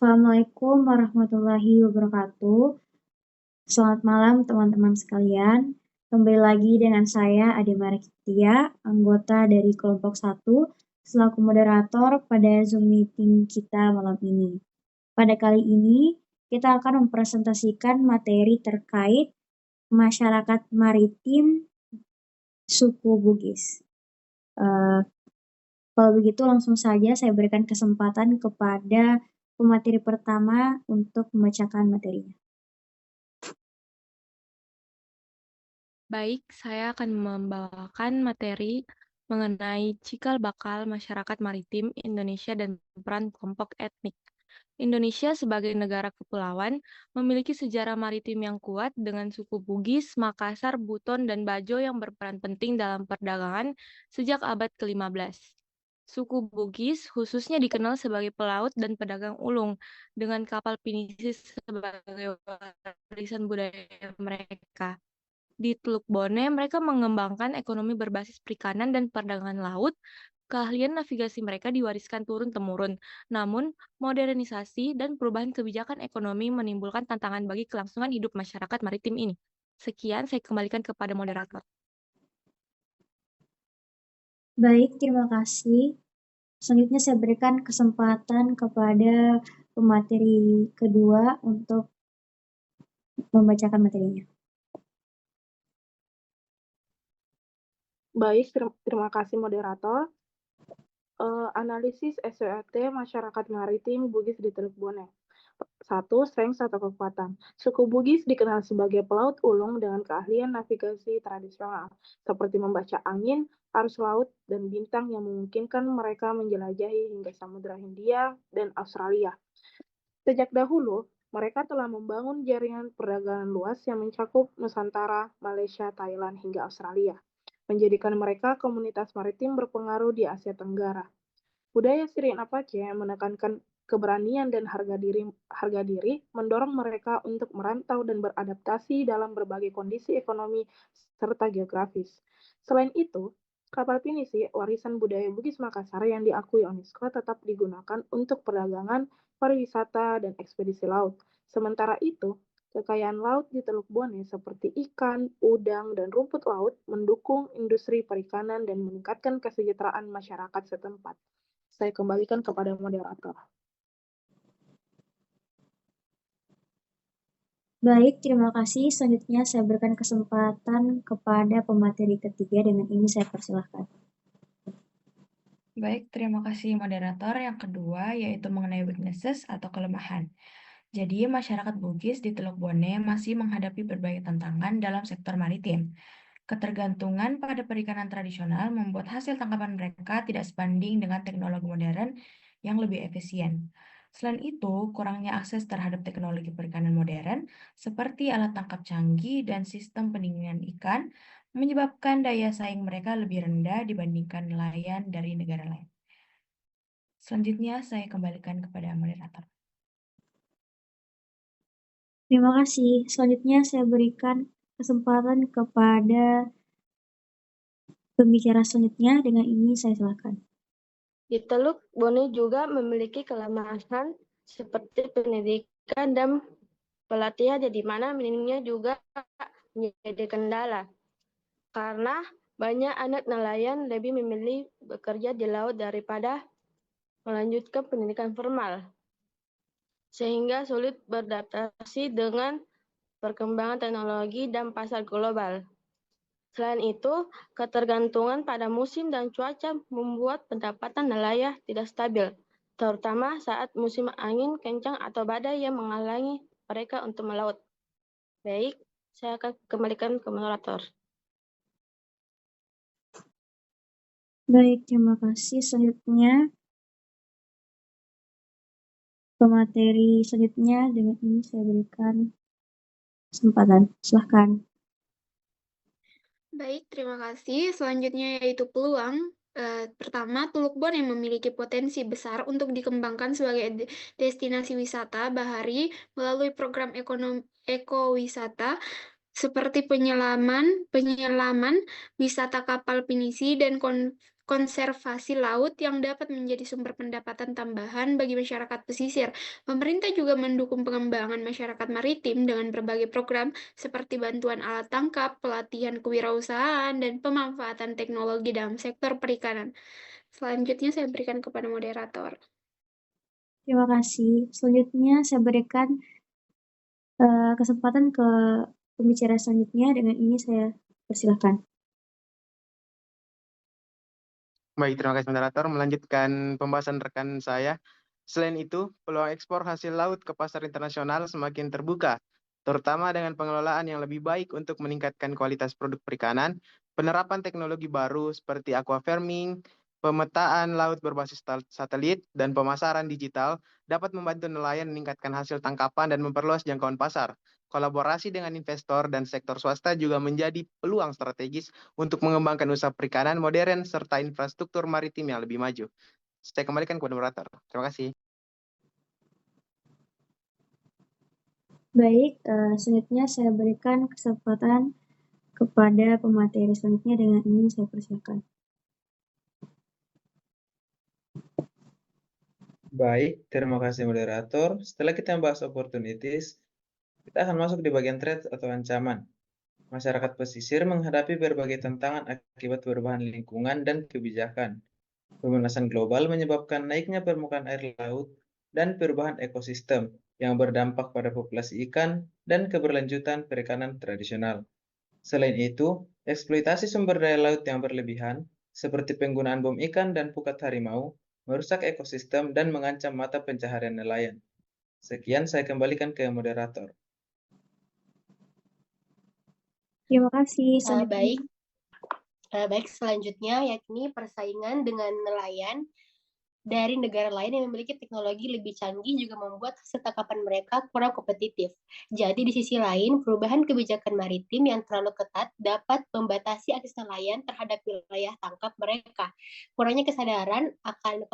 Assalamualaikum warahmatullahi wabarakatuh. Selamat malam teman-teman sekalian. Kembali lagi dengan saya Ade Marikitia, anggota dari kelompok 1, selaku moderator pada Zoom meeting kita malam ini. Pada kali ini, kita akan mempresentasikan materi terkait masyarakat maritim suku Bugis. Kalau begitu langsung saja saya berikan kesempatan kepada pemateri pertama untuk membacakan materinya. Baik, saya akan membawakan materi mengenai cikal bakal masyarakat maritim Indonesia dan peran kelompok etnik. Indonesia sebagai negara kepulauan memiliki sejarah maritim yang kuat dengan suku Bugis, Makassar, Buton, dan Bajo yang berperan penting dalam perdagangan sejak abad ke-15. Suku Bugis khususnya dikenal sebagai pelaut dan pedagang ulung dengan kapal pinisi sebagai warisan budaya mereka. Di Teluk Bone, mereka mengembangkan ekonomi berbasis perikanan dan perdagangan laut. Keahlian navigasi mereka diwariskan turun-temurun. Namun, modernisasi dan perubahan kebijakan ekonomi menimbulkan tantangan bagi kelangsungan hidup masyarakat maritim ini. Sekian, saya kembalikan kepada moderator. Baik, terima kasih. Selanjutnya saya berikan kesempatan kepada pemateri kedua untuk membacakan materinya. Baik, terima kasih moderator. Analisis SWOT masyarakat maritim Bugis di Teluk Bone. 1. Strength atau kekuatan. Suku Bugis dikenal sebagai pelaut ulung dengan keahlian navigasi tradisional, seperti membaca angin, arus laut, dan bintang yang memungkinkan mereka menjelajahi hingga Samudra Hindia dan Australia. Sejak dahulu, mereka telah membangun jaringan perdagangan luas yang mencakup Nusantara, Malaysia, Thailand, hingga Australia, menjadikan mereka komunitas maritim berpengaruh di Asia Tenggara. Budaya Syrian Apache yang menekankan keberanian dan harga diri mendorong mereka untuk merantau dan beradaptasi dalam berbagai kondisi ekonomi serta geografis. Selain itu, kapal pinisi warisan budaya Bugis Makassar yang diakui UNESCO tetap digunakan untuk perdagangan, pariwisata, dan ekspedisi laut. Sementara itu, kekayaan laut di Teluk Bone seperti ikan, udang, dan rumput laut mendukung industri perikanan dan meningkatkan kesejahteraan masyarakat setempat. Saya kembalikan kepada moderator. Baik, terima kasih. Selanjutnya saya berikan kesempatan kepada pemateri ketiga. Dengan ini saya persilahkan. Baik, terima kasih moderator. Yang kedua yaitu mengenai weaknesses atau kelemahan. Jadi, masyarakat Bugis di Teluk Bone masih menghadapi berbagai tantangan dalam sektor maritim. Ketergantungan pada perikanan tradisional membuat hasil tangkapan mereka tidak sebanding dengan teknologi modern yang lebih efisien. Selain itu, kurangnya akses terhadap teknologi perikanan modern seperti alat tangkap canggih dan sistem pendinginan ikan menyebabkan daya saing mereka lebih rendah dibandingkan nelayan dari negara lain. Selanjutnya, saya kembalikan kepada moderator. Terima kasih. Selanjutnya saya berikan kesempatan kepada pembicara selanjutnya. Dengan ini saya silakan. Di Teluk Bone juga memiliki kelemahan seperti pendidikan dan pelatihan, di mana minimnya juga menjadi kendala. Karena banyak anak nelayan lebih memilih bekerja di laut daripada melanjutkan pendidikan formal, sehingga sulit beradaptasi dengan perkembangan teknologi dan pasar global. Selain itu, ketergantungan pada musim dan cuaca membuat pendapatan nelayan tidak stabil, terutama saat musim angin kencang atau badai yang menghalangi mereka untuk melaut. Baik, saya akan kembalikan ke moderator. Baik, terima kasih. Selanjutnya, pemateri selanjutnya. Dengan ini saya berikan kesempatan. Silahkan. Baik, terima kasih. Selanjutnya yaitu peluang. Pertama, Teluk Bone yang memiliki potensi besar untuk dikembangkan sebagai destinasi wisata bahari melalui program ekowisata seperti penyelaman, wisata kapal pinisi, dan konservasi laut yang dapat menjadi sumber pendapatan tambahan bagi masyarakat pesisir. Pemerintah juga mendukung pengembangan masyarakat maritim dengan berbagai program seperti bantuan alat tangkap, pelatihan kewirausahaan, dan pemanfaatan teknologi dalam sektor perikanan. Selanjutnya saya berikan kepada moderator. Terima kasih. Selanjutnya saya berikan kesempatan ke pembicara selanjutnya. Dengan ini saya persilahkan. Baik, terima kasih moderator. Melanjutkan pembahasan rekan saya. Selain itu, peluang ekspor hasil laut ke pasar internasional semakin terbuka, terutama dengan pengelolaan yang lebih baik untuk meningkatkan kualitas produk perikanan, penerapan teknologi baru seperti aquafarming, pemetaan laut berbasis satelit, dan pemasaran digital dapat membantu nelayan meningkatkan hasil tangkapan dan memperluas jangkauan pasar. Kolaborasi dengan investor dan sektor swasta juga menjadi peluang strategis untuk mengembangkan usaha perikanan modern serta infrastruktur maritim yang lebih maju. Saya kembalikan kepada moderator. Terima kasih. Baik, selanjutnya saya berikan kesempatan kepada pemateri selanjutnya. Dengan ini saya persilakan. Baik, terima kasih moderator. Setelah kita membahas opportunities, kita akan masuk di bagian threat atau ancaman. Masyarakat pesisir menghadapi berbagai tantangan akibat perubahan lingkungan dan kebijakan. Pemanasan global menyebabkan naiknya permukaan air laut dan perubahan ekosistem yang berdampak pada populasi ikan dan keberlanjutan perikanan tradisional. Selain itu, eksploitasi sumber daya laut yang berlebihan, seperti penggunaan bom ikan dan pukat harimau, merusak ekosistem dan mengancam mata pencaharian nelayan. Sekian, saya kembalikan ke moderator. Terima kasih. Selanjutnya. Baik, selanjutnya yakni persaingan dengan nelayan dari negara lain yang memiliki teknologi lebih canggih juga membuat hasil tangkapan mereka kurang kompetitif. Jadi di sisi lain, perubahan kebijakan maritim yang terlalu ketat dapat membatasi akses nelayan terhadap wilayah tangkap mereka. Kurangnya kesadaran akan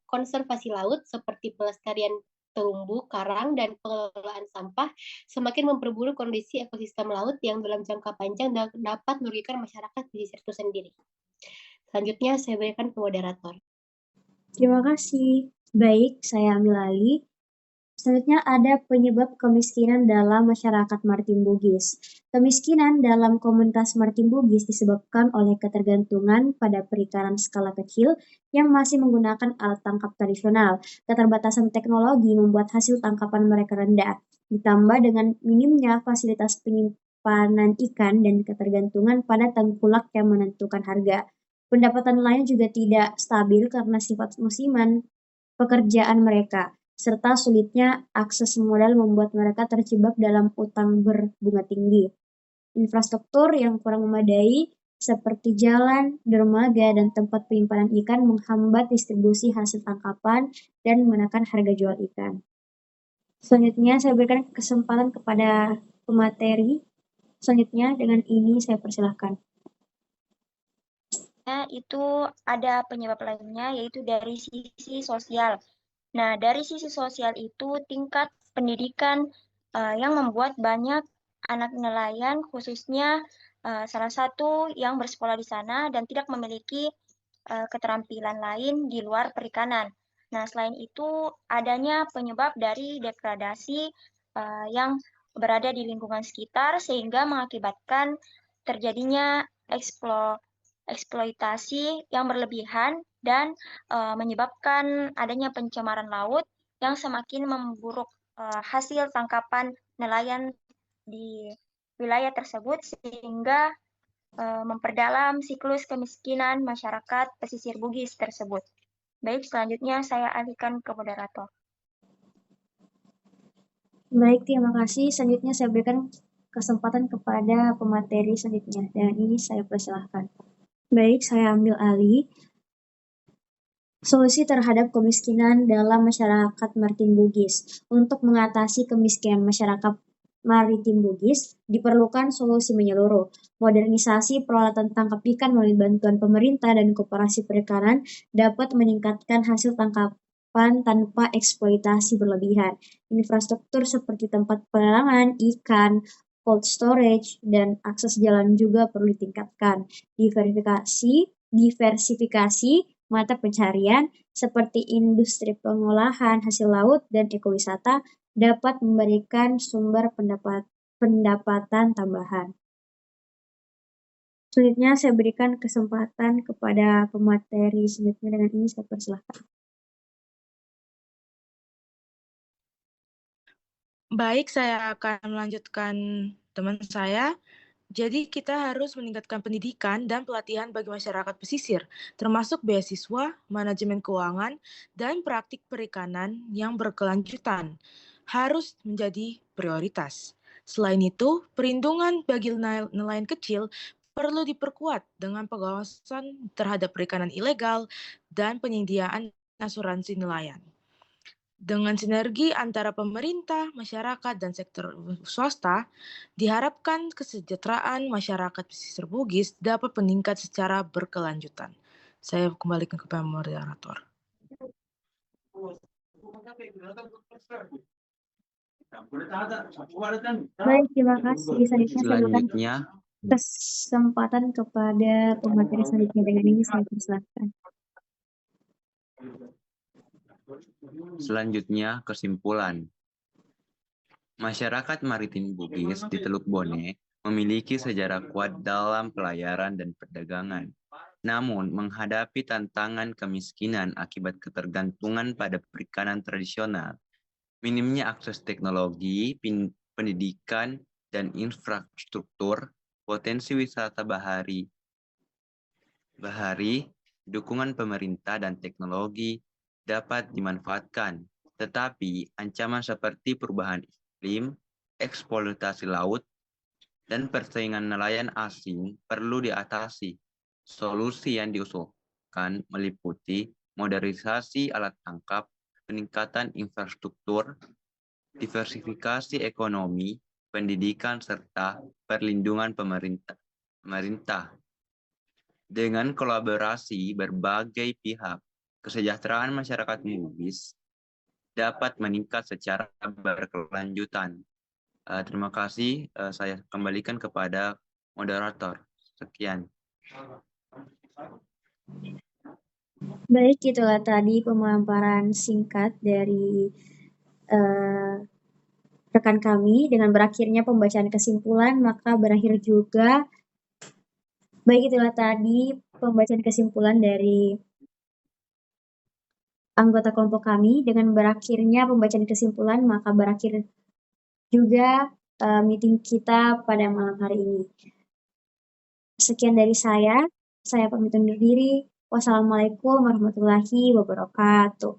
konservasi laut seperti pelestarian terumbu karang dan pengelolaan sampah semakin memperburuk kondisi ekosistem laut yang dalam jangka panjang dapat merugikan masyarakat pesisir itu sendiri. Selanjutnya saya berikan ke moderator. Terima kasih. Baik, saya ambil alih. Selanjutnya ada penyebab kemiskinan dalam masyarakat maritim Bugis. Kemiskinan dalam komunitas maritim Bugis disebabkan oleh ketergantungan pada perikanan skala kecil yang masih menggunakan alat tangkap tradisional. Keterbatasan teknologi membuat hasil tangkapan mereka rendah, ditambah dengan minimnya fasilitas penyimpanan ikan dan ketergantungan pada tengkulak yang menentukan harga. Pendapatan nelayan juga tidak stabil karena sifat musiman pekerjaan mereka, serta sulitnya akses modal membuat mereka terjebak dalam utang berbunga tinggi. Infrastruktur yang kurang memadai seperti jalan, dermaga, dan tempat penyimpanan ikan menghambat distribusi hasil tangkapan dan menekan harga jual ikan. Selanjutnya saya berikan kesempatan kepada pemateri. Selanjutnya dengan ini saya persilahkan. Itu ada penyebab lainnya yaitu dari sisi sosial. Nah, dari sisi sosial itu tingkat pendidikan yang membuat banyak anak nelayan khususnya salah satu yang bersekolah di sana dan tidak memiliki keterampilan lain di luar perikanan. Nah, selain itu adanya penyebab dari degradasi yang berada di lingkungan sekitar sehingga mengakibatkan terjadinya eksploitasi yang berlebihan dan menyebabkan adanya pencemaran laut yang semakin memburuk hasil tangkapan nelayan di wilayah tersebut sehingga memperdalam siklus kemiskinan masyarakat pesisir Bugis tersebut. Baik, selanjutnya saya alihkan ke moderator. Baik, terima kasih. Selanjutnya saya berikan kesempatan kepada pemateri selanjutnya. Dan ini saya persilahkan. Baik, saya ambil alih. Solusi terhadap kemiskinan dalam masyarakat maritim Bugis. Untuk mengatasi kemiskinan masyarakat maritim Bugis, diperlukan solusi menyeluruh. Modernisasi peralatan tangkap ikan melalui bantuan pemerintah dan koperasi perikanan dapat meningkatkan hasil tangkapan tanpa eksploitasi berlebihan. Infrastruktur seperti tempat pelelangan ikan, cold storage, dan akses jalan juga perlu ditingkatkan. Diversifikasi diversifikasi mata pencarian seperti industri pengolahan hasil laut dan ekowisata dapat memberikan sumber pendapatan tambahan. Selanjutnya saya berikan kesempatan kepada pemateri selanjutnya. Dengan ini saya persilahkan. Baik, saya akan melanjutkan teman saya. Jadi kita harus meningkatkan pendidikan dan pelatihan bagi masyarakat pesisir, termasuk beasiswa, manajemen keuangan, dan praktik perikanan yang berkelanjutan. Harus menjadi prioritas. Selain itu, perlindungan bagi nelayan kecil perlu diperkuat dengan pengawasan terhadap perikanan ilegal dan penyediaan asuransi nelayan. Dengan sinergi antara pemerintah, masyarakat, dan sektor swasta, diharapkan kesejahteraan masyarakat pesisir Bugis dapat meningkat secara berkelanjutan. Saya kembalikan kepada moderator. Baik, terima kasih. Selanjutnya saya berikan Selanjutnya, kesempatan kepada pemateri selanjutnya. Dengan ini saya persilahkan. Selanjutnya, kesimpulan. Masyarakat maritim Bugis di Teluk Bone memiliki sejarah kuat dalam pelayaran dan perdagangan. Namun, menghadapi tantangan kemiskinan akibat ketergantungan pada perikanan tradisional, minimnya akses teknologi, pendidikan, dan infrastruktur, potensi wisata bahari, dukungan pemerintah dan teknologi dapat dimanfaatkan, tetapi ancaman seperti perubahan iklim, eksploitasi laut, dan persaingan nelayan asing perlu diatasi. Solusi yang diusulkan meliputi modernisasi alat tangkap, peningkatan infrastruktur, diversifikasi ekonomi, pendidikan, serta perlindungan pemerintah. Dengan kolaborasi berbagai pihak, kesejahteraan masyarakat Bugis dapat meningkat secara berkelanjutan. Terima kasih. Saya kembalikan kepada moderator. Sekian. Baik, itulah tadi pemaparan singkat dari rekan kami. Dengan berakhirnya pembacaan kesimpulan, maka berakhir juga. Baik, itulah tadi pembacaan kesimpulan dari anggota kelompok kami. Dengan berakhirnya pembacaan kesimpulan, maka berakhir juga meeting kita pada malam hari ini. Sekian dari saya pamit undur diri. Wassalamualaikum warahmatullahi wabarakatuh.